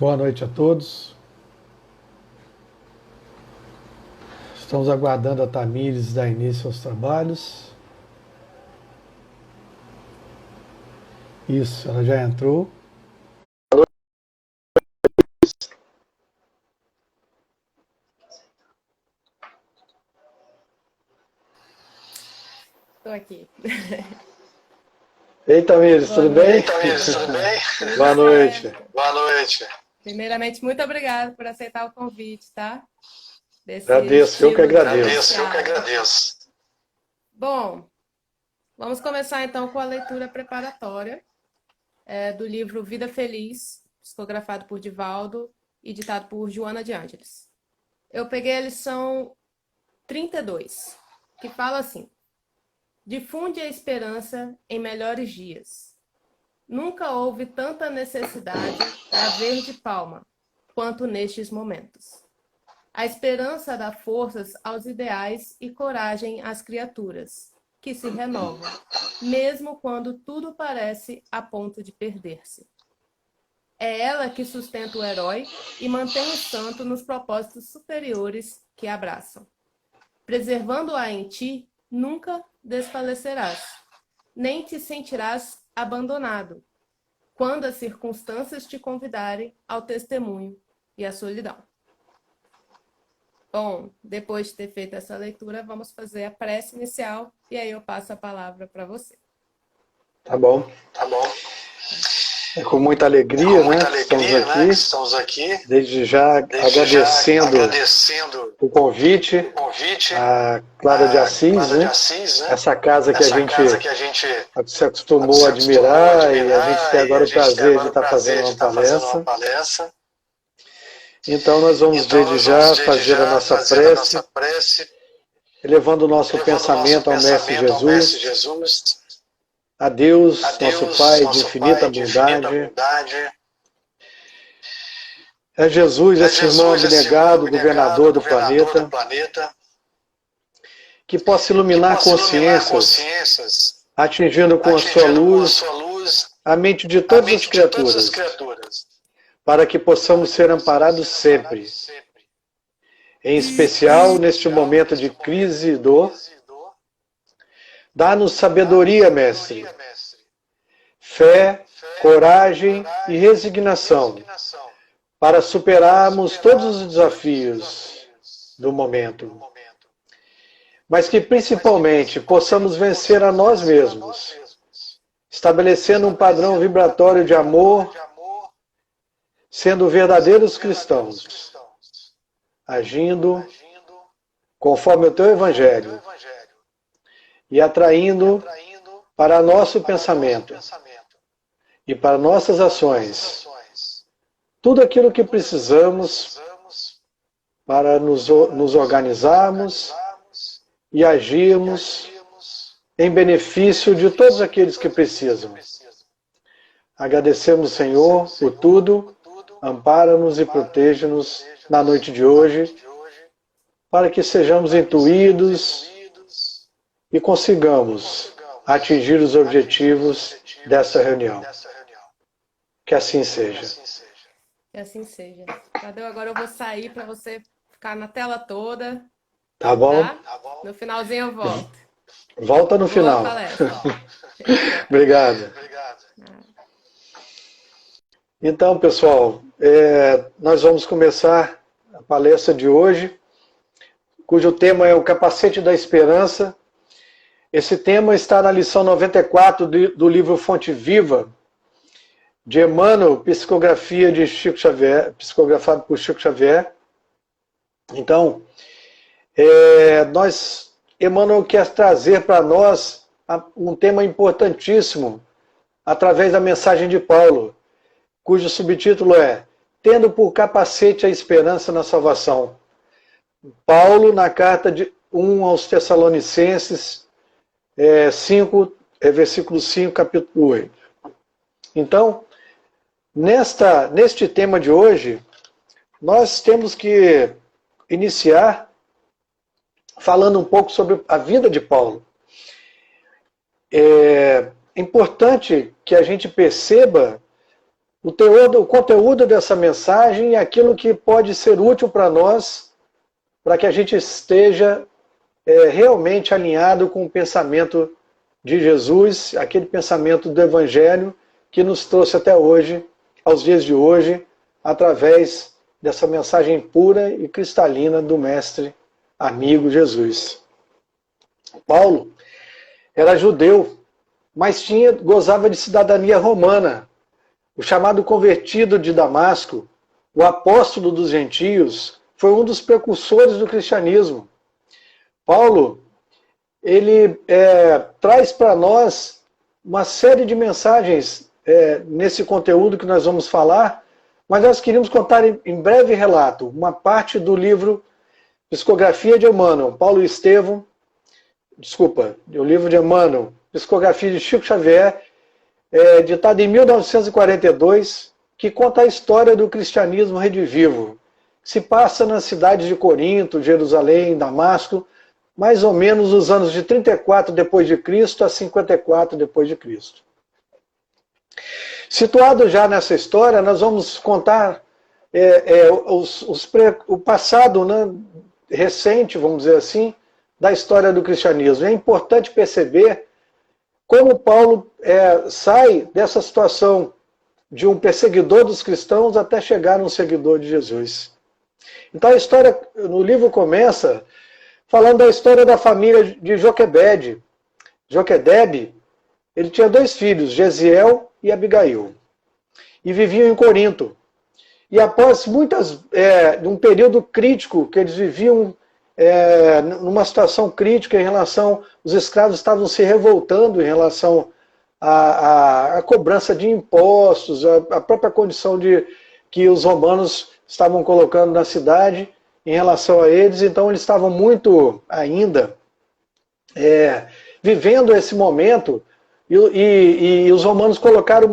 Boa noite a todos. Estamos aguardando a Tamires dar início aos trabalhos. Isso, ela já entrou. Estou aqui. Ei, Tamires, tudo bem? Ei, Tamires, tudo bem? Boa noite. Boa noite. Primeiramente, muito obrigada por aceitar o convite, tá? Agradeço, eu que agradeço. Eu que agradeço. Bom, vamos começar então com a leitura preparatória do livro Vida Feliz, psicografado por Divaldo e ditado por Joana de Ângeles. Eu peguei a lição 32, que fala assim: difunde a esperança em melhores dias. Nunca houve tanta necessidade da verde palma quanto nestes momentos. A esperança dá forças aos ideais e coragem às criaturas, que se renovam, mesmo quando tudo parece a ponto de perder-se. É ela que sustenta o herói e mantém o santo nos propósitos superiores que abraçam. Preservando-a em ti, nunca desfalecerás, nem te sentirás abandonado, quando as circunstâncias te convidarem ao testemunho e à solidão. Bom, depois de ter feito essa leitura, vamos fazer a prece inicial e aí eu passo a palavra para você. Tá bom. Tá bom. É com muita alegria, que estamos aqui. Desde já agradecendo o convite, a Clara de Assis, né? Essa casa que a gente se acostumou a admirar e a gente tem agora o prazer de estar fazendo uma palestra. Então nós vamos desde já fazer a nossa prece, elevando o nosso pensamento ao Mestre Jesus, a Deus, nosso Pai de infinita bondade, é Jesus, esse irmão abnegado, governador do planeta, que possa iluminar consciências, atingindo com a sua luz a mente de todas as criaturas, para que possamos ser amparados sempre, em especial neste momento de crise e dor. Dá-nos sabedoria, Mestre, fé, coragem e resignação para superarmos todos os desafios do momento, mas que principalmente possamos vencer a nós mesmos, estabelecendo um padrão vibratório de amor, sendo verdadeiros cristãos, agindo conforme o teu Evangelho e atraindo para nosso pensamento e para nossas ações tudo aquilo que precisamos para nos organizarmos e agirmos em benefício de todos aqueles que precisam. Agradecemos, Senhor, por tudo. Ampara-nos e proteja-nos na noite de hoje, para que sejamos intuídos e consigamos atingir os objetivos dessa reunião. Que assim seja. Que assim seja. Tadeu, agora eu vou sair para você ficar na tela toda. Tá bom? Tá? No finalzinho eu volto. Volta no final. Obrigado. Então, pessoal, nós vamos começar a palestra de hoje, cujo tema é o capacete da esperança. Esse tema está na lição 94 do livro Fonte Viva, de Emmanuel, psicografia de Chico Xavier, psicografado por Chico Xavier. Então, Emmanuel quer trazer para nós um tema importantíssimo através da mensagem de Paulo, cujo subtítulo é Tendo por capacete a esperança na salvação. Paulo, na carta de 1 aos Tessalonicenses, 5, versículo 5, capítulo 8. Então, neste tema de hoje, nós temos que iniciar falando um pouco sobre a vida de Paulo. É importante que a gente perceba o conteúdo dessa mensagem e aquilo que pode ser útil para nós, para que a gente esteja realmente alinhado com o pensamento de Jesus, aquele pensamento do Evangelho que nos trouxe até hoje, aos dias de hoje, através dessa mensagem pura e cristalina do Mestre amigo Jesus. Paulo era judeu, mas gozava de cidadania romana. O chamado convertido de Damasco, o apóstolo dos gentios, foi um dos precursores do cristianismo. Paulo, ele traz para nós uma série de mensagens nesse conteúdo que nós vamos falar, mas nós queríamos contar em breve relato uma parte do livro Psicografia de Emmanuel, o livro de Emmanuel, Psicografia de Chico Xavier, ditado em 1942, que conta a história do cristianismo redivivo, que se passa nas cidades de Corinto, Jerusalém, Damasco, mais ou menos nos anos de 34 depois de Cristo a 54 depois de Cristo. Situado já nessa história, nós vamos contar o passado, né, recente, vamos dizer assim, da história do cristianismo. É importante perceber como Paulo sai dessa situação de um perseguidor dos cristãos até chegar num seguidor de Jesus. Então a história no livro começa falando da história da família de Joquebede. Joquedebe, ele tinha 2 filhos, Gesiel e Abigail, e viviam em Corinto. E após um período crítico, que eles viviam numa situação crítica em relação, os escravos estavam se revoltando em relação à cobrança de impostos, a própria condição que os romanos estavam colocando na cidade em relação a eles. Então eles estavam muito ainda vivendo esse momento, e os romanos colocaram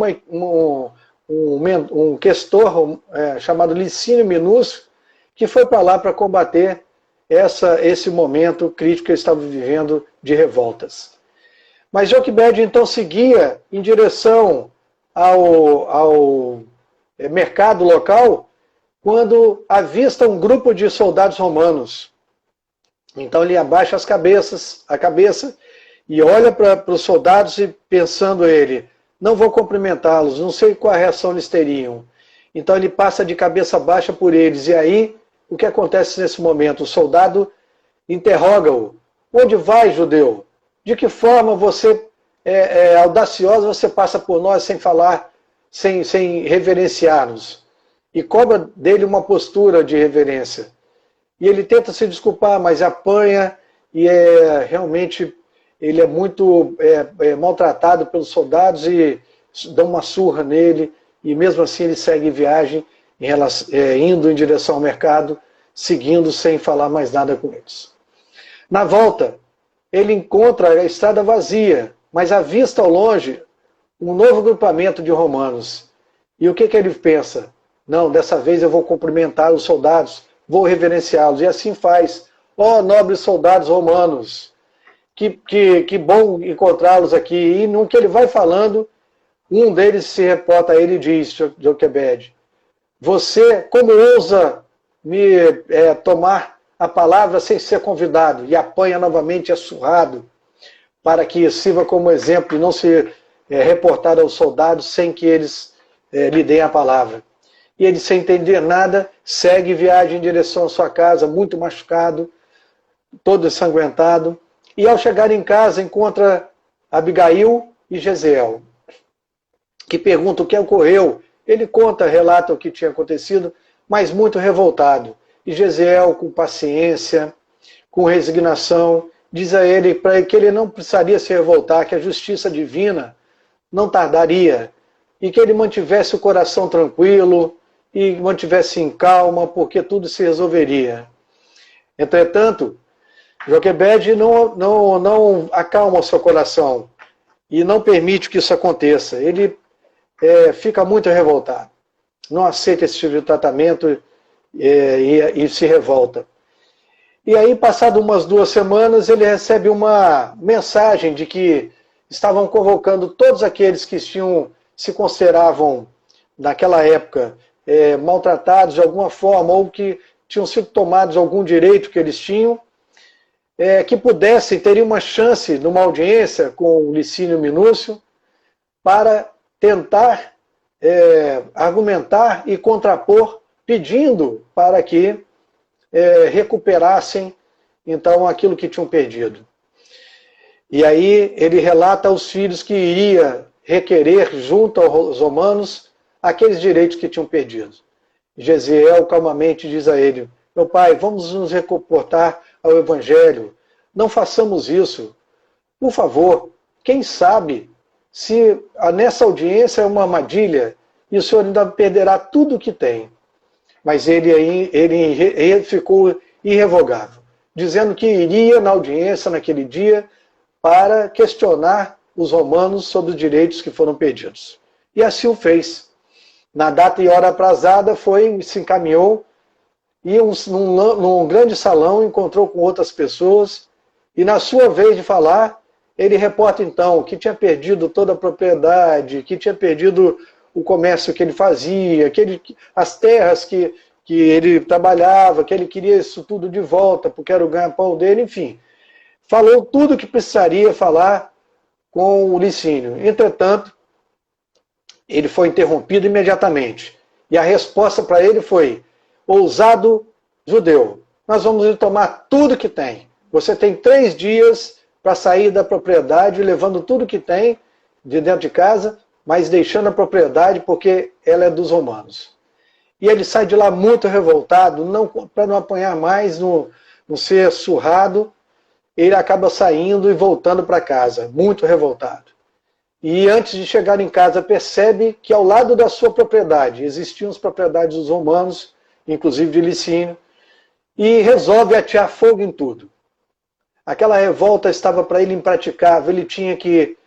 um questor chamado Licínio Minúcio, que foi para lá para combater esse momento crítico que eles estavam vivendo de revoltas. Mas Joquebede então seguia em direção ao mercado local, quando avista um grupo de soldados romanos. Então ele abaixa a cabeça e olha para os soldados, e pensando ele, não vou cumprimentá-los, não sei qual a reação eles teriam. Então ele passa de cabeça baixa por eles, e aí o que acontece nesse momento? O soldado interroga-o: onde vai, judeu? De que forma você audaciosa você passa por nós sem falar, sem reverenciar-nos? E cobra dele uma postura de reverência. E ele tenta se desculpar, mas apanha, e realmente ele é muito maltratado pelos soldados, e dão uma surra nele, e mesmo assim ele segue viagem, indo em direção ao mercado, seguindo sem falar mais nada com eles. Na volta, ele encontra a estrada vazia, mas avista ao longe um novo grupamento de romanos. E o que ele pensa? Não, dessa vez eu vou cumprimentar os soldados, vou reverenciá-los. E assim faz. Ó, nobres soldados romanos, que bom encontrá-los aqui. E no que ele vai falando, um deles se reporta a ele e diz, Joquebede: você, como ousa me tomar a palavra sem ser convidado? E apanha novamente, é surrado, para que sirva como exemplo e não se reportar aos soldados sem que eles lhe deem a palavra. E ele, sem entender nada, segue viagem em direção à sua casa, muito machucado, todo ensanguentado. E ao chegar em casa, encontra Abigail e Gesiel, que perguntam o que ocorreu. Ele relata o que tinha acontecido, mas muito revoltado. E Gesiel, com paciência, com resignação, diz a ele para que ele não precisaria se revoltar, que a justiça divina não tardaria, e que ele mantivesse o coração tranquilo e mantivesse em calma, porque tudo se resolveria. Entretanto, Joquebede não acalma o seu coração e não permite que isso aconteça. Ele fica muito revoltado, não aceita esse tipo de tratamento e se revolta. E aí, passado umas 2 semanas, ele recebe uma mensagem de que estavam convocando todos aqueles que se consideravam naquela época, maltratados de alguma forma, ou que tinham sido tomados algum direito que eles tinham, que pudessem, teriam uma chance numa audiência com o Licínio Minúcio para tentar argumentar e contrapor, pedindo para que recuperassem então aquilo que tinham perdido. E aí ele relata aos filhos que iria requerer junto aos romanos aqueles direitos que tinham perdido. Gesiel calmamente diz a ele: meu pai, vamos nos reportar ao Evangelho, não façamos isso. Por favor, quem sabe se nessa audiência é uma armadilha e o senhor ainda perderá tudo o que tem. Mas ele ficou irrevogável, dizendo que iria na audiência naquele dia para questionar os romanos sobre os direitos que foram perdidos. E assim o fez. Na data e hora aprazada, se encaminhou, e num grande salão encontrou com outras pessoas, e na sua vez de falar, ele reporta então que tinha perdido toda a propriedade, que tinha perdido o comércio que ele fazia, as terras que ele trabalhava, que ele queria isso tudo de volta, porque era o ganha-pão dele, enfim. Falou tudo o que precisaria falar com o Licínio. Entretanto, ele foi interrompido imediatamente. E a resposta para ele foi: ousado judeu, nós vamos lhe tomar tudo que tem. Você tem 3 dias para sair da propriedade, levando tudo que tem de dentro de casa, mas deixando a propriedade porque ela é dos romanos. E ele sai de lá muito revoltado, para não apanhar mais, não ser surrado, ele acaba saindo e voltando para casa, muito revoltado. E antes de chegar em casa, percebe que ao lado da sua propriedade existiam as propriedades dos romanos, inclusive de Licínio, e resolve atear fogo em tudo. Aquela revolta estava para ele impraticável, ele tinha que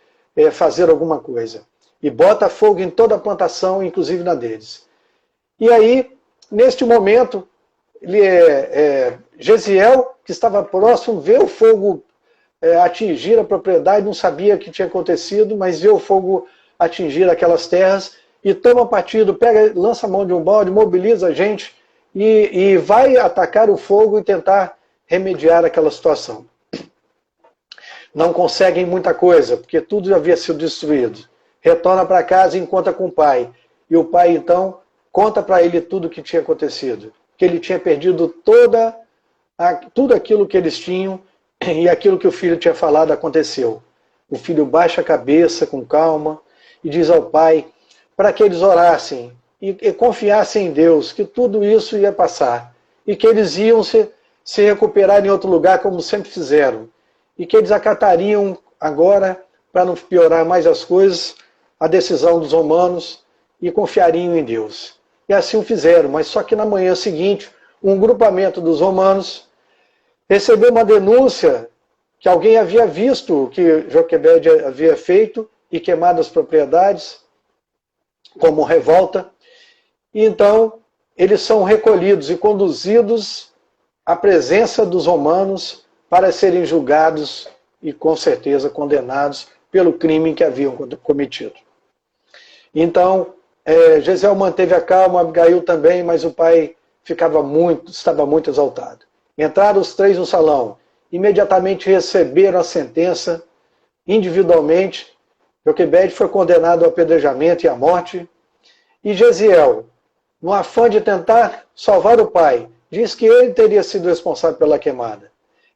fazer alguma coisa. E bota fogo em toda a plantação, inclusive na deles. E aí, neste momento, Gesiel, que estava próximo, vê o fogo atingir a propriedade, não sabia o que tinha acontecido, mas vê o fogo atingir aquelas terras e toma partido, lança a mão de um balde, mobiliza a gente e vai atacar o fogo e tentar remediar aquela situação. Não conseguem muita coisa, porque tudo já havia sido destruído. Retorna para casa e encontra com o pai. E o pai, então, conta para ele tudo o que tinha acontecido. Que ele tinha perdido tudo aquilo que eles tinham, e aquilo que o filho tinha falado aconteceu. O filho baixa a cabeça com calma e diz ao pai para que eles orassem e confiassem em Deus, que tudo isso ia passar. E que eles iam se recuperar em outro lugar, como sempre fizeram. E que eles acatariam agora, para não piorar mais as coisas, a decisão dos romanos e confiariam em Deus. E assim o fizeram, mas só que na manhã seguinte, um grupamento dos romanos recebeu uma denúncia que alguém havia visto o que Joquebede havia feito e queimado as propriedades como revolta. E então eles são recolhidos e conduzidos à presença dos romanos para serem julgados e com certeza condenados pelo crime que haviam cometido. Então, Gesiel manteve a calma, Abigail também, mas o pai estava muito exaltado. Entraram os 3 no salão, imediatamente receberam a sentença individualmente. Joquebede foi condenado ao apedrejamento e à morte. E Gesiel, no afã de tentar salvar o pai, diz que ele teria sido responsável pela queimada.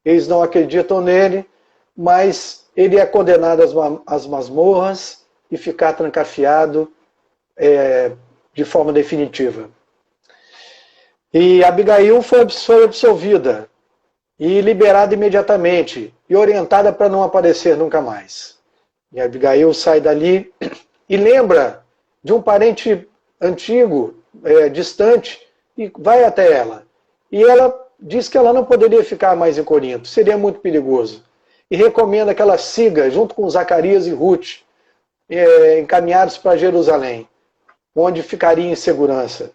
Eles não acreditam nele, mas ele é condenado às masmorras e ficar trancafiado de forma definitiva. E Abigail foi absolvida e liberada imediatamente e orientada para não aparecer nunca mais. E Abigail sai dali e lembra de um parente antigo, distante, e vai até ela. E ela diz que ela não poderia ficar mais em Corinto, seria muito perigoso. E recomenda que ela siga, junto com Zacarias e Ruth, encaminhados para Jerusalém, onde ficaria em segurança.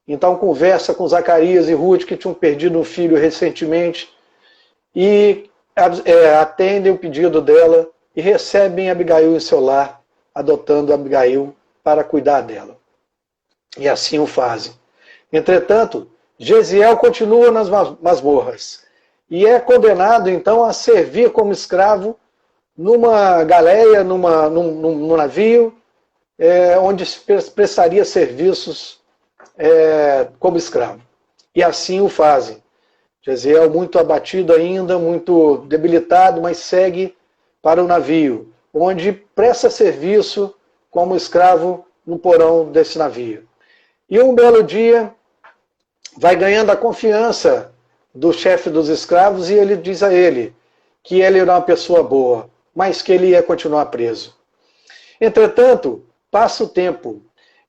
Então conversa com Zacarias e Ruth, que tinham perdido um filho recentemente, e atendem o pedido dela e recebem Abigail em seu lar, adotando Abigail para cuidar dela. E assim o fazem. Entretanto, Gesiel continua nas masmorras e é condenado então a servir como escravo numa galeia, num navio, onde prestaria serviços como escravo. E assim o fazem. Gesiel, muito abatido ainda, muito debilitado, mas segue para o navio, onde presta serviço como escravo no porão desse navio. E um belo dia, vai ganhando a confiança do chefe dos escravos e ele diz a ele que ele era uma pessoa boa, mas que ele ia continuar preso. Entretanto, passa o tempo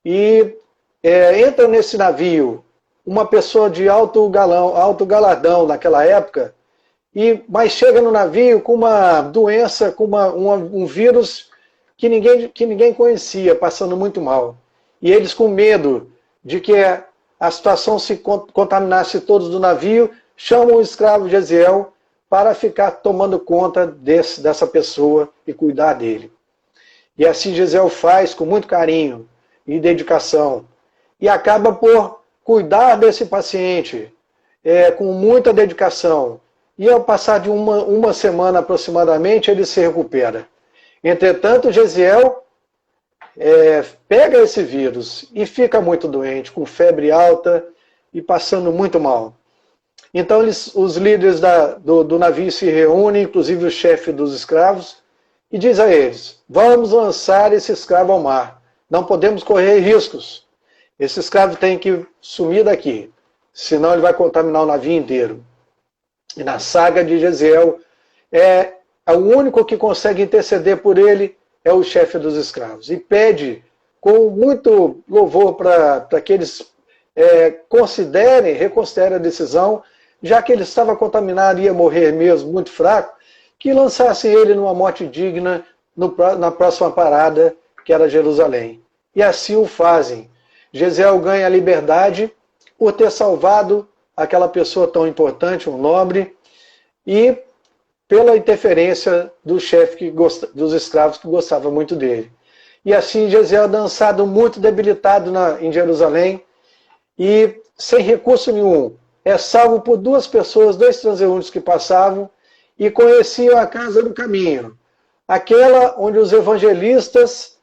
e entra nesse navio uma pessoa de alto galardão naquela época, mas chega no navio com uma doença, com um vírus que ninguém conhecia, passando muito mal. E eles, com medo de que a situação se contaminasse todos do navio, chamam o escravo Gesiel para ficar tomando conta dessa pessoa e cuidar dele. E assim Gesiel faz com muito carinho e dedicação. E acaba por cuidar desse paciente com muita dedicação. E ao passar de uma semana aproximadamente, ele se recupera. Entretanto, Gesiel pega esse vírus e fica muito doente, com febre alta e passando muito mal. Então os líderes do navio se reúnem, inclusive o chefe dos escravos, e diz a eles: vamos lançar esse escravo ao mar, não podemos correr riscos. Esse escravo tem que sumir daqui, senão ele vai contaminar o navio inteiro. E na saga de Gesiel, o único que consegue interceder por ele é o chefe dos escravos. E pede com muito louvor para que eles reconsiderem a decisão, já que ele estava contaminado e ia morrer mesmo, muito fraco, que lançassem ele numa morte digna na próxima parada, que era Jerusalém. E assim o fazem. Gesiel ganha a liberdade por ter salvado aquela pessoa tão importante, um nobre, e pela interferência do chefe dos escravos que gostava muito dele. E assim Gesiel é dançado muito debilitado em Jerusalém e sem recurso nenhum. É salvo por dois transeuntes que passavam e conheciam a casa do caminho. Aquela onde os evangelistas,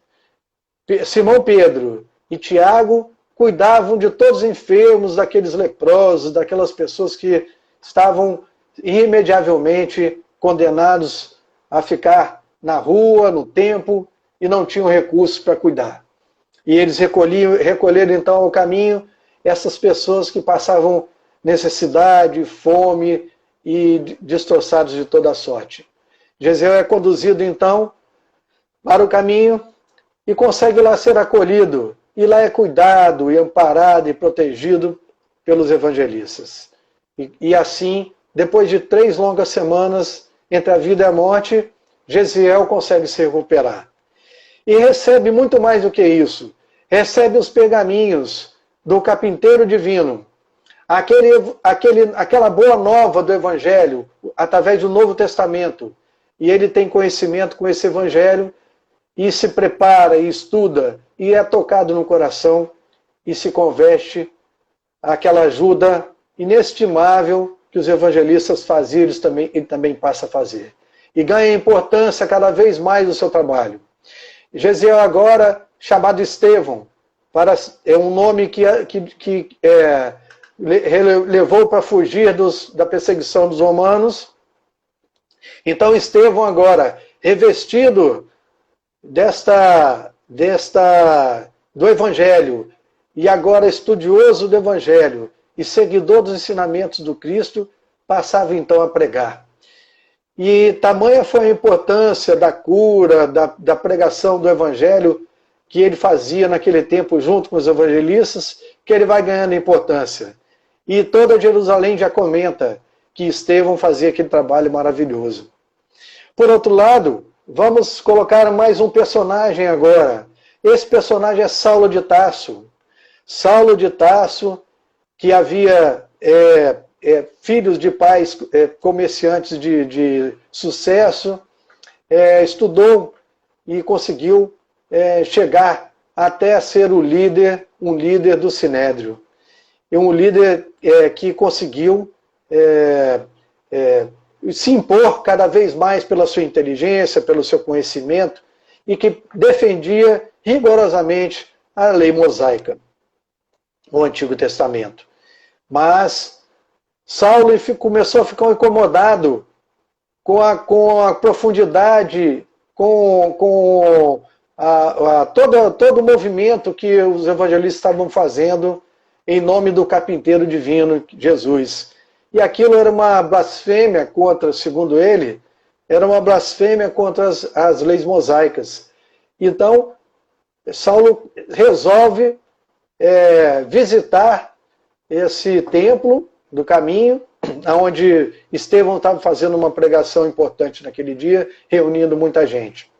Simão Pedro e Tiago, cuidavam de todos os enfermos, daqueles leprosos, daquelas pessoas que estavam irremediavelmente condenados a ficar na rua, no templo, e não tinham recursos para cuidar. E eles recolheram então ao caminho essas pessoas que passavam necessidade, fome e destroçados de toda a sorte. Gesiel é conduzido então para o caminho e consegue lá ser acolhido. E lá é cuidado e amparado e protegido pelos evangelistas. E assim, depois de 3 longas semanas entre a vida e a morte, Gesiel consegue se recuperar. E recebe muito mais do que isso. Recebe os pergaminhos do carpinteiro divino. Aquela boa nova do Evangelho, através do Novo Testamento. E ele tem conhecimento com esse Evangelho e se prepara e estuda e é tocado no coração e se converte àquela ajuda inestimável que os evangelistas faziam, ele também passa a fazer. E ganha importância cada vez mais no seu trabalho. Gesiel agora, chamado Estevão, é um nome que levou para fugir da perseguição dos romanos. Então Estevão agora, revestido do Evangelho, e agora estudioso do Evangelho e seguidor dos ensinamentos do Cristo, passava então a pregar. E tamanha foi a importância da cura, da pregação do Evangelho que ele fazia naquele tempo junto com os evangelistas, que ele vai ganhando importância. E toda Jerusalém já comenta que Estevão fazia aquele trabalho maravilhoso. Por outro lado, vamos colocar mais um personagem agora. Esse personagem é Saulo de Tarso. Saulo de Tarso, que havia filhos de pais comerciantes de sucesso, estudou e conseguiu chegar até ser um líder do Sinédrio. E um líder que conseguiu se impor cada vez mais pela sua inteligência, pelo seu conhecimento, e que defendia rigorosamente a lei mosaica, o Antigo Testamento. Mas Saulo começou a ficar incomodado com a profundidade, com todo o movimento que os evangelistas estavam fazendo em nome do carpinteiro divino, Jesus. E aquilo era uma blasfêmia contra, segundo ele, era uma blasfêmia contra as leis mosaicas. Então, Saulo resolve visitar esse templo do caminho, onde Estevão estava fazendo uma pregação importante naquele dia, reunindo muita gente.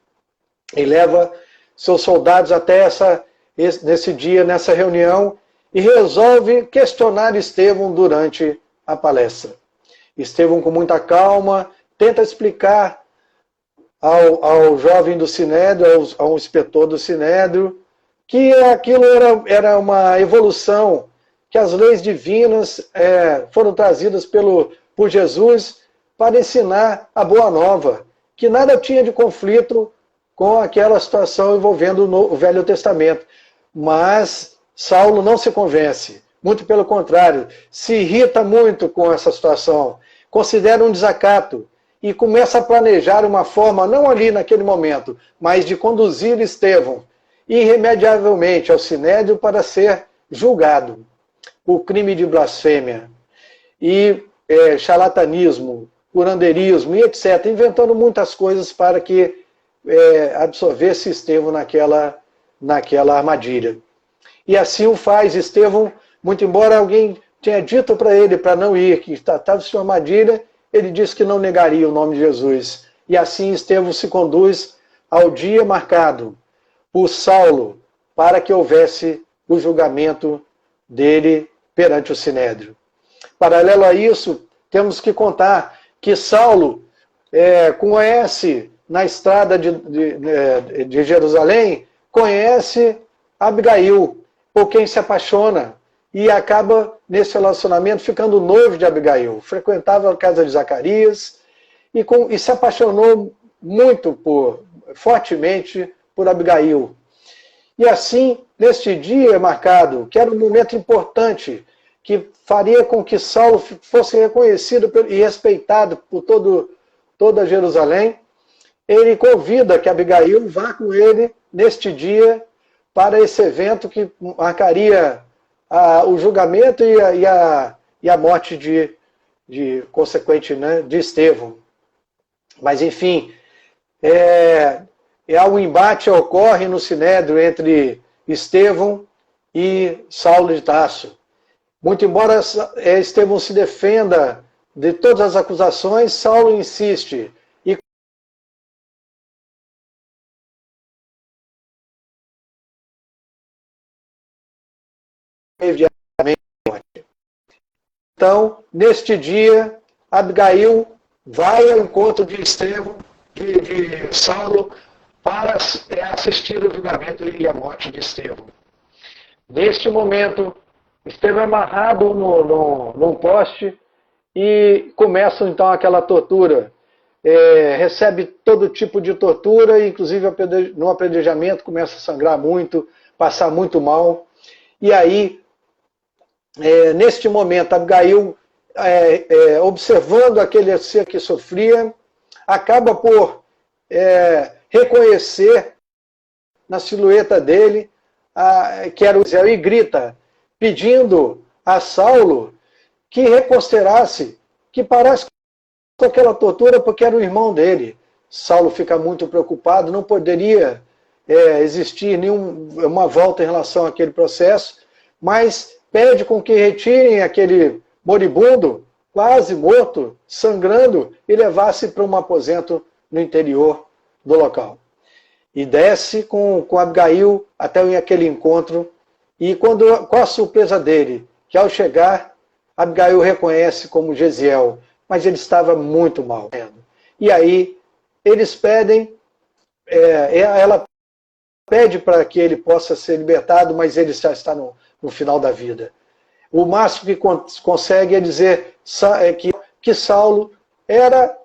E leva seus soldados até nesse dia, nessa reunião, e resolve questionar Estevão durante a palestra. Estevão, com muita calma, tenta explicar ao jovem do Sinédrio, ao inspetor do Sinédrio, que aquilo era uma evolução, que as leis divinas foram trazidas por Jesus para ensinar a boa nova, que nada tinha de conflito com aquela situação envolvendo o Velho Testamento. Mas Saulo não se convence, muito pelo contrário, se irrita muito com essa situação, considera um desacato e começa a planejar uma forma, não ali naquele momento, mas de conduzir Estevão irremediavelmente ao Sinédrio para ser julgado por crime de blasfêmia e charlatanismo, curandeirismo e etc., inventando muitas coisas para que absorvesse Estevão naquela armadilha. E assim o faz. Estevão, muito embora alguém tenha dito para ele para não ir, que estava em sua armadilha, ele disse que não negaria o nome de Jesus. E assim Estevão se conduz ao dia marcado por Saulo para que houvesse o julgamento dele perante o Sinédrio. Paralelo a isso, temos que contar que Saulo conhece, na estrada de Jerusalém, conhece Abigail, por quem se apaixona, e acaba, nesse relacionamento, ficando noivo de Abigail. Frequentava a casa de Zacarias e se apaixonou muito fortemente por Abigail. E assim, neste dia marcado, que era um momento importante, que faria com que Saulo fosse reconhecido e respeitado por toda Jerusalém, ele convida que Abigail vá com ele neste dia para esse evento que marcaria o julgamento e a morte consequente, né, de Estevão. Mas, enfim, um embate ocorre no Sinédrio entre Estevão e Saulo de Tarso. Muito embora Estevão se defenda de todas as acusações, Saulo insiste. Então, neste dia, Abigail vai ao encontro de Estevão, de Saulo, para assistir o julgamento e a morte de Estevão. Neste momento, Estevão é amarrado num poste e começa então aquela tortura. Recebe todo tipo de tortura, inclusive no apedrejamento começa a sangrar muito, passar muito mal. E aí, neste momento, Abigail, observando aquele ser que sofria, acaba por reconhecer na silhueta dele que era o Zé, e grita, pedindo a Saulo que reconsiderasse, que parasse com aquela tortura, porque era o irmão dele. Saulo fica muito preocupado, não poderia existir nenhuma volta em relação àquele processo, mas pede com que retirem aquele moribundo, quase morto, sangrando, e levasse para um aposento no interior do local. E desce com Abigail até aquele encontro, e com a surpresa dele, que ao chegar, Abigail reconhece como Gesiel, mas ele estava muito mal. E aí, eles pedem, ela pede para que ele possa ser libertado, mas ele já está no final da vida. O máximo que consegue é dizer que Saulo era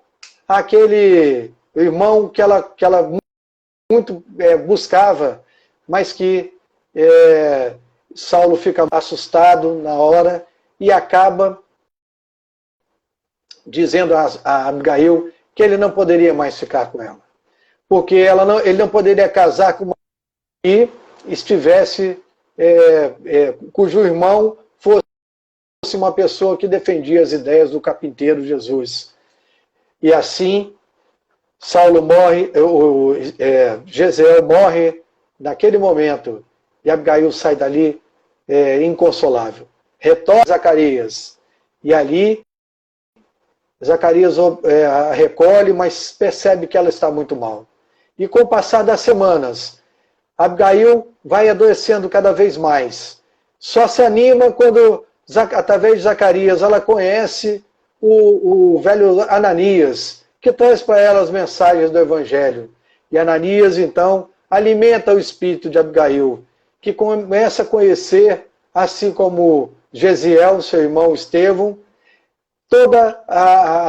aquele irmão que ela muito buscava, mas que Saulo fica assustado na hora e acaba dizendo a Abigail que ele não poderia mais ficar com ela, porque ele não poderia casar com uma que estivesse, cujo irmão fosse uma pessoa que defendia as ideias do carpinteiro Jesus. E assim, Saulo morre, Jezeel morre naquele momento, e Abigail sai dali inconsolável. Retorna Zacarias, e ali Zacarias a recolhe, mas percebe que ela está muito mal. E com o passar das semanas, Abigail vai adoecendo cada vez mais. Só se anima quando, através de Zacarias, ela conhece o velho Ananias, que traz para ela as mensagens do Evangelho. E Ananias, então, alimenta o espírito de Abigail, que começa a conhecer, assim como Gesiel, seu irmão Estevão, todo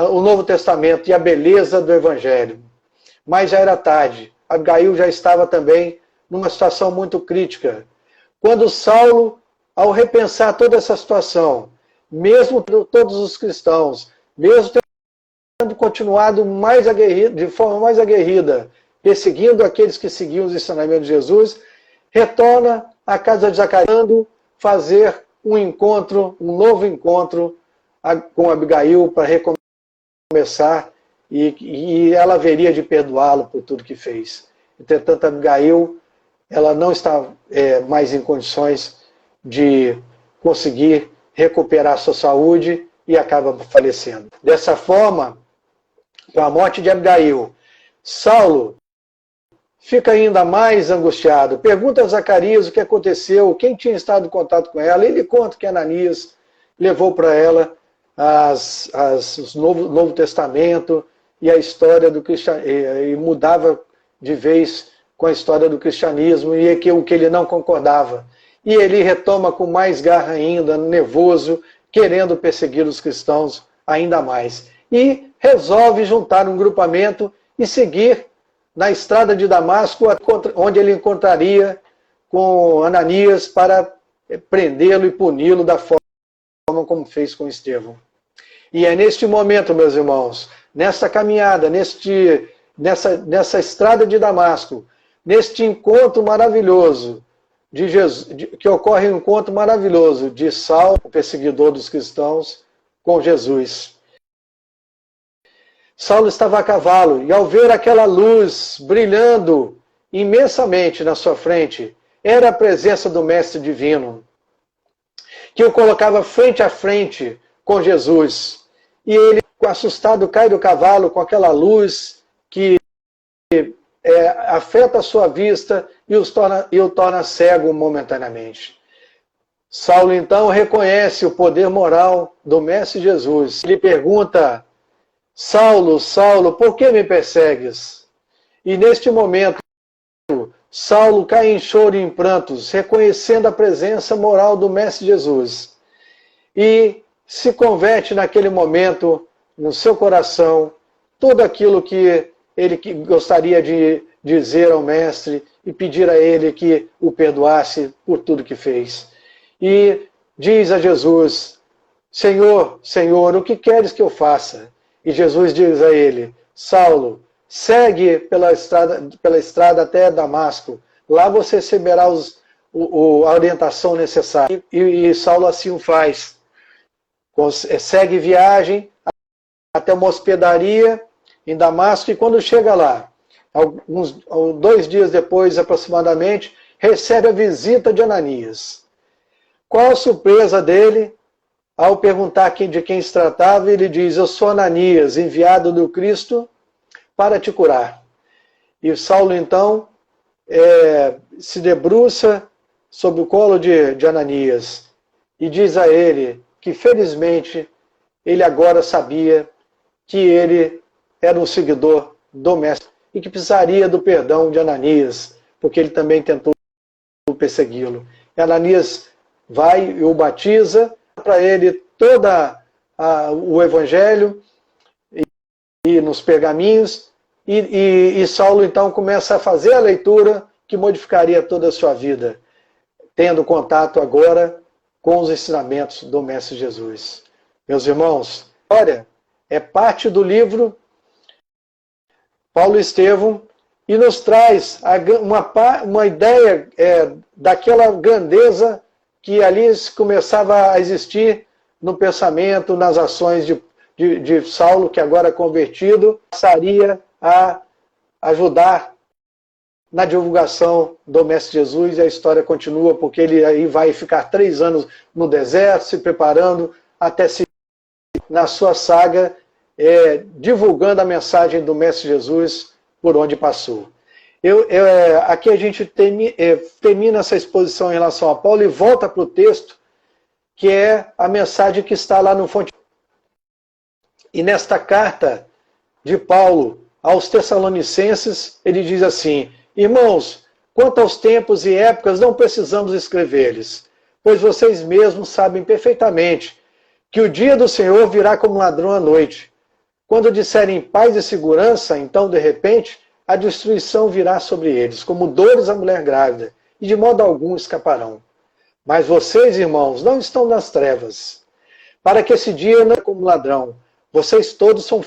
o Novo Testamento e a beleza do Evangelho. Mas já era tarde. Abigail já estava também numa situação muito crítica. Quando Saulo, ao repensar toda essa situação, mesmo todos os cristãos, mesmo tendo continuado mais aguerrido, de forma mais aguerrida, perseguindo aqueles que seguiam os ensinamentos de Jesus, retorna à casa de Zacarias, fazer um novo encontro com Abigail para recomeçar, e ela haveria de perdoá-lo por tudo que fez. Entretanto, Abigail, ela não está mais em condições de conseguir recuperar sua saúde e acaba falecendo. Dessa forma, com a morte de Abigail, Saulo fica ainda mais angustiado. Pergunta a Zacarias o que aconteceu, quem tinha estado em contato com ela. Ele conta que Ananias levou para ela o Novo Testamento e a história do cristianismo, e mudava de vez com a história do cristianismo, e o que ele não concordava. E ele retoma com mais garra ainda, nervoso, querendo perseguir os cristãos ainda mais. E resolve juntar um grupamento e seguir na estrada de Damasco, onde ele encontraria com Ananias para prendê-lo e puni-lo da forma como fez com Estevão. E é neste momento, meus irmãos, nessa caminhada, nessa estrada de Damasco, neste encontro maravilhoso de Jesus, que ocorre um encontro maravilhoso de Saulo, o perseguidor dos cristãos, com Jesus. Saulo estava a cavalo, e ao ver aquela luz brilhando imensamente na sua frente, era a presença do Mestre Divino, que o colocava frente a frente com Jesus. E ele, assustado, cai do cavalo com aquela luz que afeta a sua vista e o torna cego momentaneamente. Saulo, então, reconhece o poder moral do Mestre Jesus. Ele pergunta: Saulo, Saulo, por que me persegues? E neste momento, Saulo cai em choro e em prantos, reconhecendo a presença moral do Mestre Jesus. E se converte naquele momento, no seu coração, tudo aquilo que ele gostaria de dizer ao Mestre e pedir a ele que o perdoasse por tudo que fez. E diz a Jesus: Senhor, Senhor, o que queres que eu faça? E Jesus diz a ele: Saulo, segue pela estrada até Damasco. Lá você receberá a orientação necessária. E Saulo assim o faz. Segue viagem até uma hospedaria em Damasco, e quando chega lá, 2 dias depois aproximadamente, recebe a visita de Ananias. Qual a surpresa dele ao perguntar de quem se tratava? Ele diz: eu sou Ananias, enviado do Cristo para te curar. E Saulo então se debruça sobre o colo de Ananias e diz a ele que felizmente ele agora sabia que ele era um seguidor do Mestre e que precisaria do perdão de Ananias, porque ele também tentou persegui-lo. Ananias vai e o batiza, para ele todo o evangelho e nos pergaminhos, e Saulo então começa a fazer a leitura que modificaria toda a sua vida, tendo contato agora com os ensinamentos do Mestre Jesus. Meus irmãos, a história é parte do livro Paulo e Estevão, e nos traz uma ideia daquela grandeza que ali começava a existir no pensamento, nas ações de Saulo, que agora convertido, passaria a ajudar na divulgação do Mestre Jesus, e a história continua, porque ele aí vai ficar 3 anos no deserto, se preparando, até se na sua saga, divulgando a mensagem do Mestre Jesus por onde passou. Aqui a gente termina essa exposição em relação a Paulo e volta para o texto, que é a mensagem que está lá no Fonte. E nesta carta de Paulo aos Tessalonicenses, ele diz assim: irmãos, quanto aos tempos e épocas, não precisamos escrever-lhes, pois vocês mesmos sabem perfeitamente que o dia do Senhor virá como ladrão à noite. Quando disserem paz e segurança, então, de repente, a destruição virá sobre eles, como dores à mulher grávida, e de modo algum escaparão. Mas vocês, irmãos, não estão nas trevas, para que esse dia não é como ladrão. Vocês todos são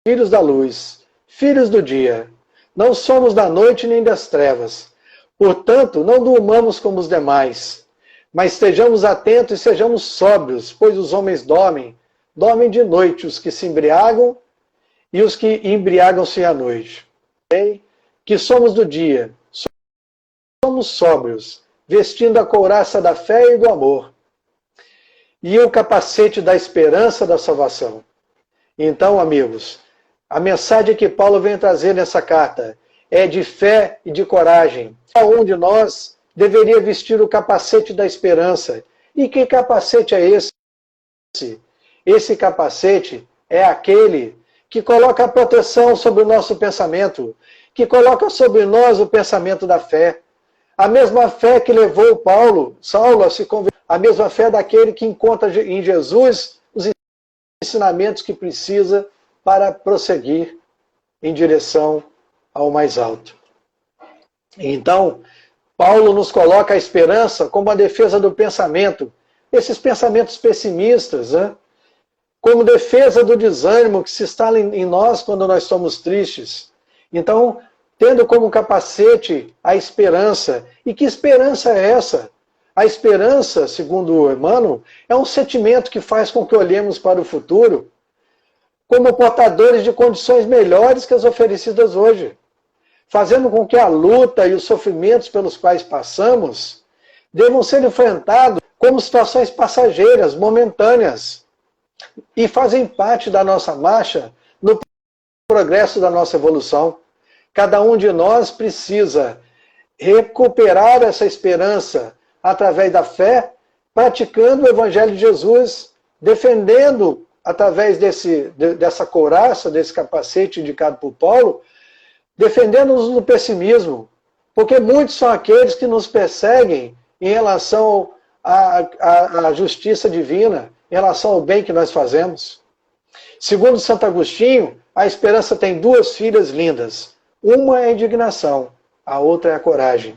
filhos da luz, filhos do dia. Não somos da noite nem das trevas. Portanto, não durmamos como os demais, mas estejamos atentos e sejamos sóbrios, pois os homens dormem de noite, os que se embriagam e os que embriagam-se à noite. Que somos do dia, somos sóbrios, vestindo a couraça da fé e do amor, e o capacete da esperança da salvação. Então, amigos, a mensagem que Paulo vem trazer nessa carta é de fé e de coragem. Cada um de nós deveria vestir o capacete da esperança. E que capacete é esse? Esse capacete é aquele que coloca a proteção sobre o nosso pensamento, que coloca sobre nós o pensamento da fé. A mesma fé que levou Saulo a se converter, a mesma fé daquele que encontra em Jesus os ensinamentos que precisa para prosseguir em direção ao mais alto. Então, Paulo nos coloca a esperança como a defesa do pensamento, esses pensamentos pessimistas, né? Como defesa do desânimo que se instala em nós quando nós somos tristes. Então, tendo como capacete a esperança. E que esperança é essa? A esperança, segundo Emmanuel, é um sentimento que faz com que olhemos para o futuro como portadores de condições melhores que as oferecidas hoje, fazendo com que a luta e os sofrimentos pelos quais passamos devam ser enfrentados como situações passageiras, momentâneas, e fazem parte da nossa marcha no progresso da nossa evolução. Cada um de nós precisa recuperar essa esperança através da fé, praticando o Evangelho de Jesus, defendendo, através dessa couraça, desse capacete indicado por Paulo, defendendo-nos do pessimismo, porque muitos são aqueles que nos perseguem em relação à justiça divina, em relação ao bem que nós fazemos. Segundo Santo Agostinho, a esperança tem 2 filhas lindas. Uma é a indignação, a outra é a coragem.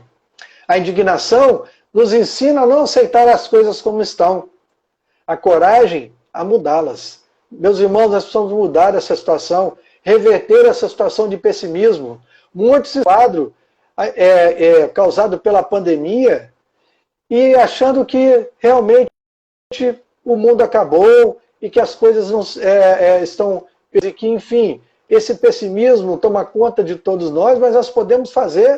A indignação nos ensina a não aceitar as coisas como estão. A coragem, a mudá-las. Meus irmãos, nós precisamos mudar essa situação, reverter essa situação de pessimismo. Muito esse quadro causado pela pandemia, e achando que realmente o mundo acabou e que as coisas não estão... E que, enfim, esse pessimismo toma conta de todos nós, mas nós podemos fazer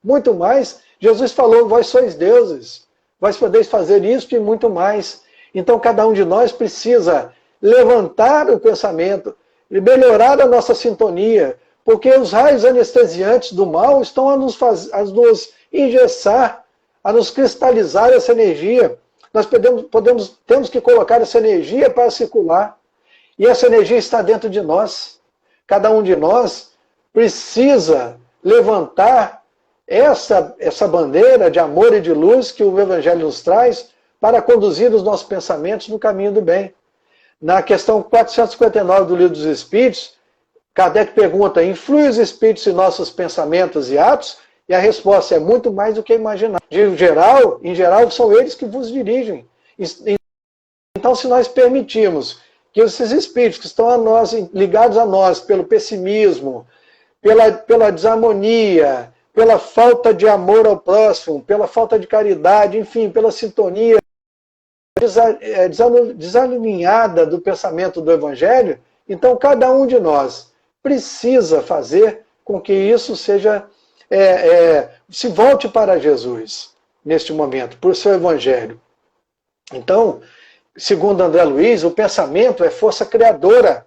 muito mais. Jesus falou, vós sois deuses, vós podeis fazer isso e muito mais. Então cada um de nós precisa levantar o pensamento, melhorar a nossa sintonia, porque os raios anestesiantes do mal estão a nos engessar, a nos cristalizar essa energia. Nós temos que colocar essa energia para circular. E essa energia está dentro de nós. Cada um de nós precisa levantar essa bandeira de amor e de luz que o Evangelho nos traz para conduzir os nossos pensamentos no caminho do bem. Na questão 459 do Livro dos Espíritos, Kardec pergunta: influem os espíritos em nossos pensamentos e atos? E a resposta é: muito mais do que imaginar. Em geral, são eles que vos dirigem. Então, se nós permitirmos que esses espíritos que estão ligados a nós pelo pessimismo, pela desarmonia, pela falta de amor ao próximo, pela falta de caridade, enfim, pela sintonia desalinhada do pensamento do Evangelho, então cada um de nós precisa fazer com que isso seja se volte para Jesus neste momento, por seu Evangelho. Então, segundo André Luiz, o pensamento é força criadora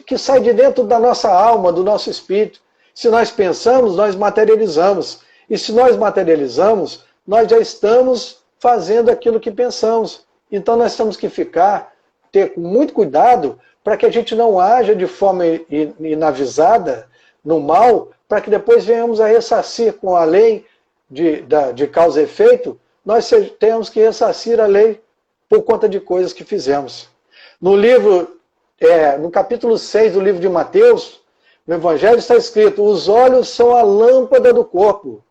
que sai de dentro da nossa alma, do nosso espírito. Se nós pensamos, nós materializamos. E se nós materializamos, nós já estamos fazendo aquilo que pensamos. Então nós temos que ter muito cuidado para que a gente não haja de forma inavisada no mal, para que depois venhamos a ressarcir com a lei de causa e efeito, nós temos que ressarcir a lei por conta de coisas que fizemos. No capítulo 6 do livro de Mateus, no Evangelho está escrito: os olhos são a lâmpada do corpo.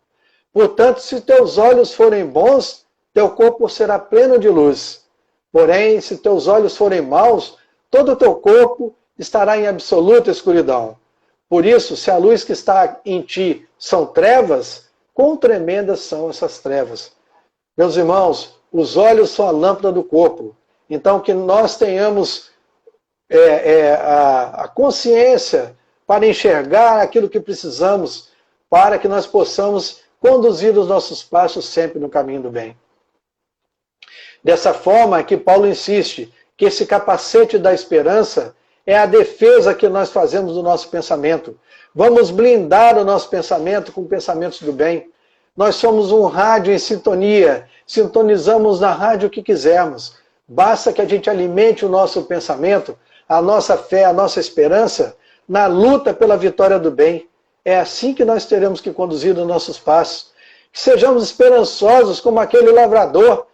Portanto, se teus olhos forem bons, teu corpo será pleno de luz. Porém, se teus olhos forem maus, todo o teu corpo estará em absoluta escuridão. Por isso, se a luz que está em ti são trevas, quão tremendas são essas trevas. Meus irmãos, os olhos são a lâmpada do corpo. Então, que nós tenhamos a consciência para enxergar aquilo que precisamos, para que nós possamos conduzir os nossos passos sempre no caminho do bem. Dessa forma é que Paulo insiste que esse capacete da esperança é a defesa que nós fazemos do nosso pensamento. Vamos blindar o nosso pensamento com pensamentos do bem. Nós somos um rádio em sintonia, sintonizamos na rádio que quisermos. Basta que a gente alimente o nosso pensamento, a nossa fé, a nossa esperança, na luta pela vitória do bem. É assim que nós teremos que conduzir os nossos passos. Que sejamos esperançosos como aquele lavrador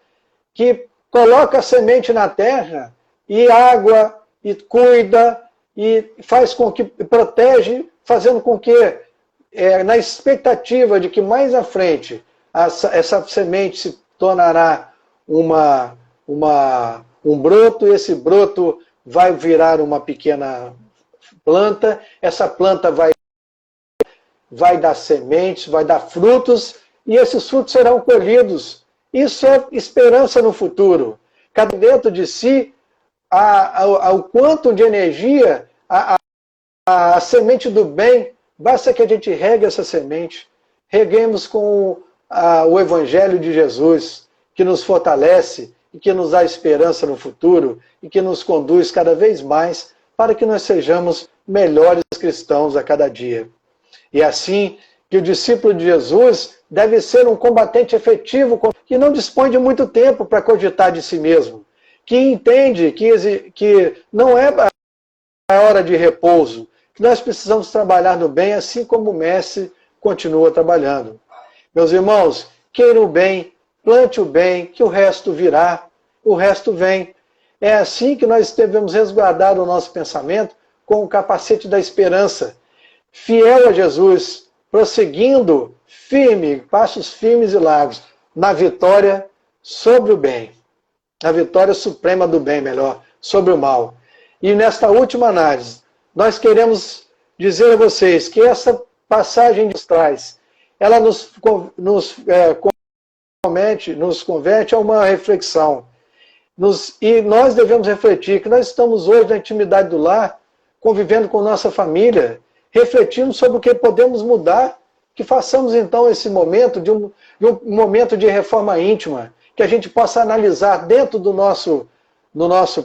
que coloca a semente na terra e água, e cuida, e faz com que protege, fazendo com que, na expectativa de que mais à frente essa semente se tornará um broto, e esse broto vai virar uma pequena planta, essa planta vai dar sementes, vai dar frutos, e esses frutos serão colhidos. Isso é esperança no futuro. Cada dentro de si, o quanto de energia, a semente do bem, basta que a gente regue essa semente. Reguemos com o Evangelho de Jesus, que nos fortalece e que nos dá esperança no futuro e que nos conduz cada vez mais para que nós sejamos melhores cristãos a cada dia. E assim que o discípulo de Jesus deve ser um combatente efetivo, que não dispõe de muito tempo para cogitar de si mesmo, que entende que não é a hora de repouso, que nós precisamos trabalhar no bem, assim como o Mestre continua trabalhando. Meus irmãos, queira o bem, plante o bem, que o resto virá, o resto vem. É assim que nós devemos resguardar o nosso pensamento com o capacete da esperança, fiel a Jesus, prosseguindo firme, passos firmes e largos, na vitória sobre o bem. A vitória suprema do bem, melhor, sobre o mal. E nesta última análise, nós queremos dizer a vocês que essa passagem nos traz, ela nos converte a uma reflexão. E nós devemos refletir que nós estamos hoje na intimidade do lar, convivendo com nossa família, refletindo sobre o que podemos mudar, que façamos então esse momento de um momento de reforma íntima, que a gente possa analisar dentro do nosso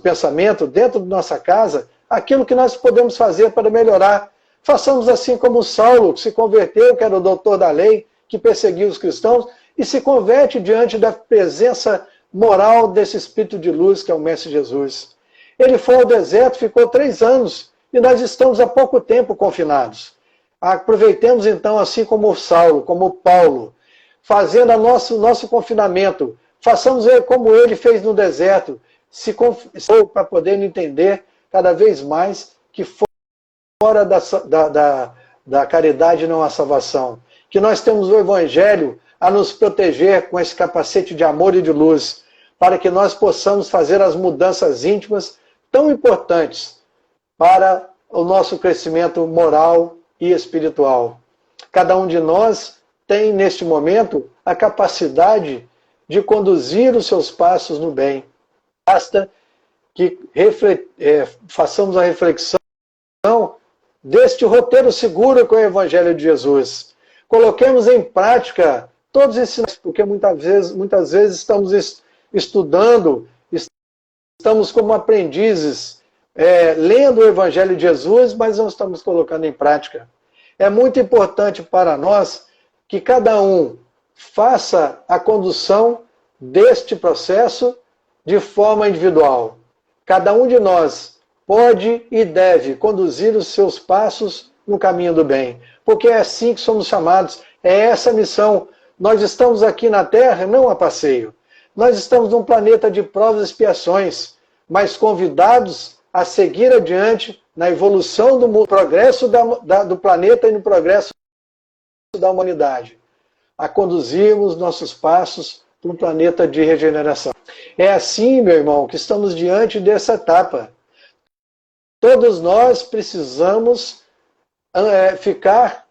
pensamento, dentro da nossa casa, aquilo que nós podemos fazer para melhorar. Façamos assim como Saulo, que se converteu, que era o doutor da lei, que perseguia os cristãos, e se converte diante da presença moral desse Espírito de luz, que é o Mestre Jesus. Ele foi ao deserto, ficou 3 anos, e nós estamos há pouco tempo confinados. Aproveitemos então, assim como Saulo, como Paulo, fazendo o nosso confinamento. Façamos como ele fez no deserto, se confessou para poder entender cada vez mais que fora da caridade não há salvação. Que nós temos o Evangelho a nos proteger com esse capacete de amor e de luz, para que nós possamos fazer as mudanças íntimas tão importantes para o nosso crescimento moral e espiritual. Cada um de nós tem, neste momento, a capacidade de conduzir os seus passos no bem. Basta que façamos a reflexão deste roteiro seguro com o Evangelho de Jesus. Coloquemos em prática todos esses ensinos, porque muitas vezes estamos estudando, estamos como aprendizes, lendo o Evangelho de Jesus, mas não estamos colocando em prática. É muito importante para nós que cada um faça a condução deste processo de forma individual. Cada um de nós pode e deve conduzir os seus passos no caminho do bem, porque é assim que somos chamados, é essa a missão. Nós estamos aqui na Terra não a passeio, nós estamos num planeta de provas e expiações, mas convidados a seguir adiante na evolução do progresso do planeta e no progresso da humanidade, a conduzirmos nossos passos para um planeta de regeneração. É assim, meu irmão, que estamos diante dessa etapa. Todos nós precisamos ficar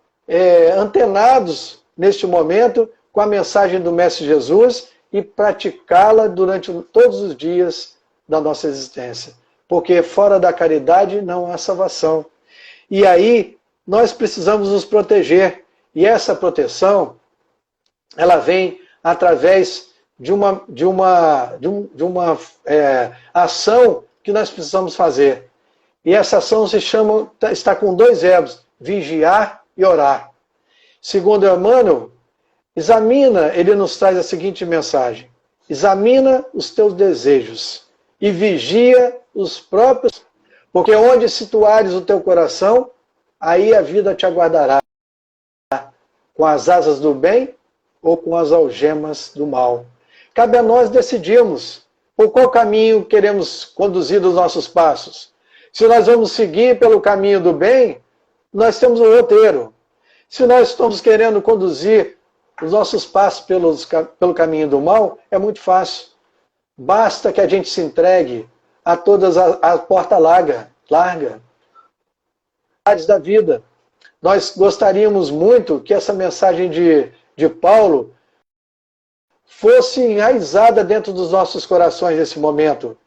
antenados neste momento com a mensagem do Mestre Jesus e praticá-la durante todos os dias da nossa existência. Porque fora da caridade não há salvação. E aí nós precisamos nos proteger. E essa proteção, ela vem através de uma ação que nós precisamos fazer. E essa ação está com dois verbos, vigiar e orar. Segundo Emmanuel, ele nos traz a seguinte mensagem: examina os teus desejos e vigia os próprios, porque onde situares o teu coração, aí a vida te aguardará, com as asas do bem ou com as algemas do mal. Cabe a nós decidirmos por qual caminho queremos conduzir os nossos passos. Se nós vamos seguir pelo caminho do bem, nós temos um roteiro. Se nós estamos querendo conduzir os nossos passos pelo caminho do mal, é muito fácil. Basta que a gente se entregue a todas a porta larga da vida. Nós gostaríamos muito que essa mensagem de Paulo fosse enraizada dentro dos nossos corações nesse momento,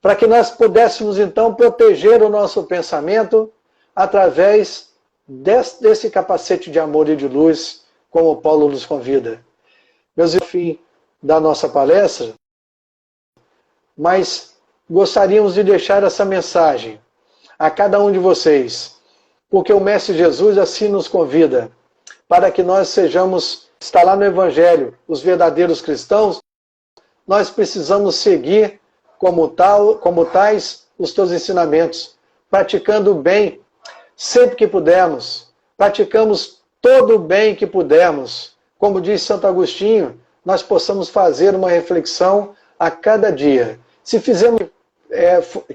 para que nós pudéssemos então proteger o nosso pensamento através desse capacete de amor e de luz, como Paulo nos convida. Meus irmãos, fim da nossa palestra, mas gostaríamos de deixar essa mensagem a cada um de vocês, porque o Mestre Jesus assim nos convida, para que nós está lá no Evangelho, os verdadeiros cristãos, nós precisamos seguir como tais os teus ensinamentos, praticando o bem sempre que pudermos, praticamos todo o bem que pudermos. Como diz Santo Agostinho, nós possamos fazer uma reflexão a cada dia. Se fizermos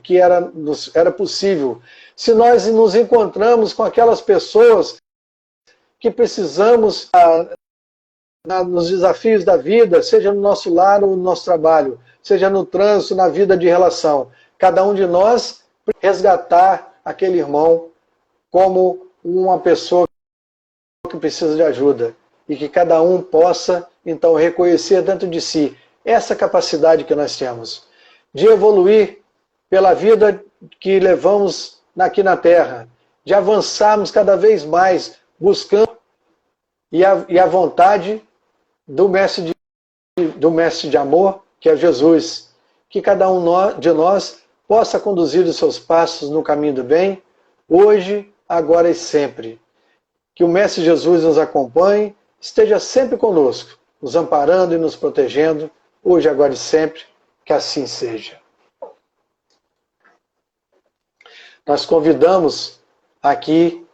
que era possível, se nós nos encontramos com aquelas pessoas que precisamos nos desafios da vida, seja no nosso lar ou no nosso trabalho, seja no trânsito, na vida de relação, cada um de nós resgatar aquele irmão como uma pessoa que precisa de ajuda, e que cada um possa então reconhecer dentro de si essa capacidade que nós temos de evoluir pela vida que levamos aqui na Terra, de avançarmos cada vez mais, buscando e a vontade do mestre de amor, que é Jesus, que cada um de nós possa conduzir os seus passos no caminho do bem, hoje, agora e sempre. Que o Mestre Jesus nos acompanhe, esteja sempre conosco, nos amparando e nos protegendo, hoje, agora e sempre, que assim seja. Nós convidamos aqui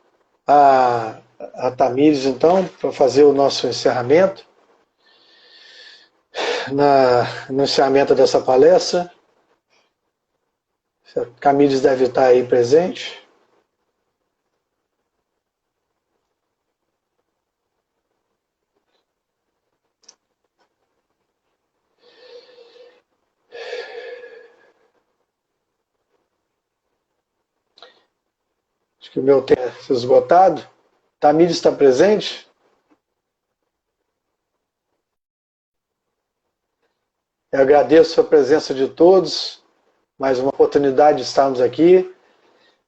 a Tamires, então, para fazer o nosso encerramento. No encerramento dessa palestra. A Tamires deve estar aí presente. Acho que o meu tempo é esgotado. Tamires está presente? Eu agradeço a presença de todos. Mais uma oportunidade de estarmos aqui,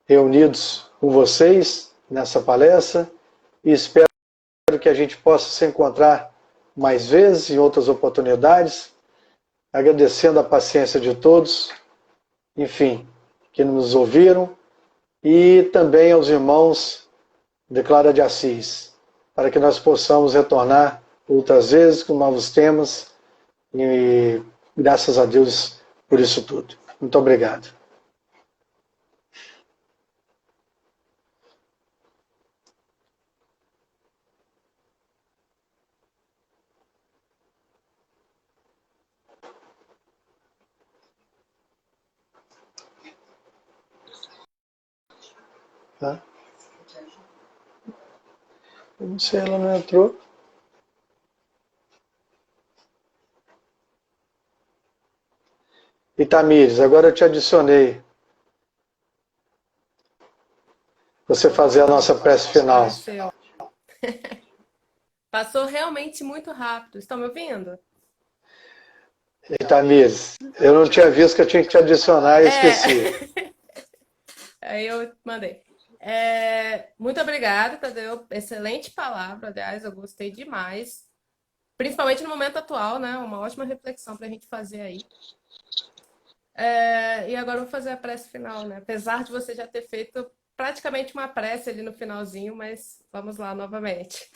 reunidos com vocês nessa palestra. E espero que a gente possa se encontrar mais vezes, em outras oportunidades. Agradecendo a paciência de todos. Enfim, que nos ouviram. E também aos irmãos de Clara de Assis, para que nós possamos retornar outras vezes com novos temas, e graças a Deus por isso tudo. Muito obrigado. Tá? Eu não sei, ela não entrou. E Tamires, agora eu te adicionei. Você fazer a nossa prece final. Passou realmente muito rápido. Estão me ouvindo? E Tamires, eu não tinha visto que eu tinha que te adicionar e esqueci. Aí eu mandei. Muito obrigada, Tadeu. Excelente palavra, aliás, eu gostei demais. Principalmente no momento atual, né? Uma ótima reflexão para a gente fazer aí. E agora eu vou fazer a prece final, né? Apesar de você já ter feito praticamente uma prece ali no finalzinho, mas vamos lá novamente.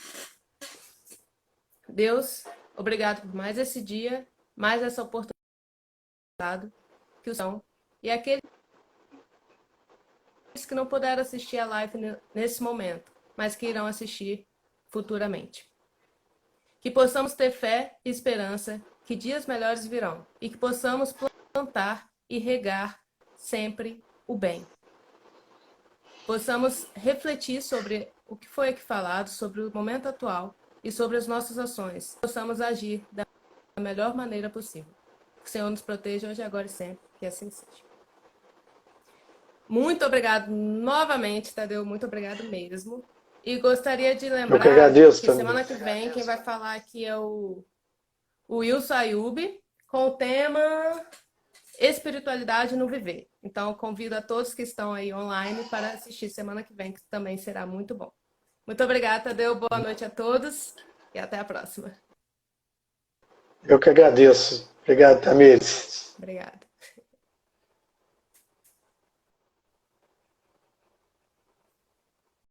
Deus, obrigado por mais esse dia, mais essa oportunidade que o são e aqueles que não puderam assistir a live nesse momento, mas que irão assistir futuramente. Que possamos ter fé e esperança que dias melhores virão e que possamos plantar e regar sempre o bem. Possamos refletir sobre o que foi aqui falado, sobre o momento atual e sobre as nossas ações. Possamos agir da melhor maneira possível. Que o Senhor nos proteja hoje, agora e sempre, que assim seja. Muito obrigado novamente, Tadeu, muito obrigado mesmo. E gostaria de lembrar que agradeço, que semana que vem quem vai falar aqui é o Wilson Ayub, com o tema Espiritualidade no Viver. Então, convido a todos que estão aí online para assistir semana que vem, que também será muito bom. Muito obrigada, Tadeu. Boa noite a todos e até a próxima. Eu que agradeço. Obrigado, Tamires. Obrigada.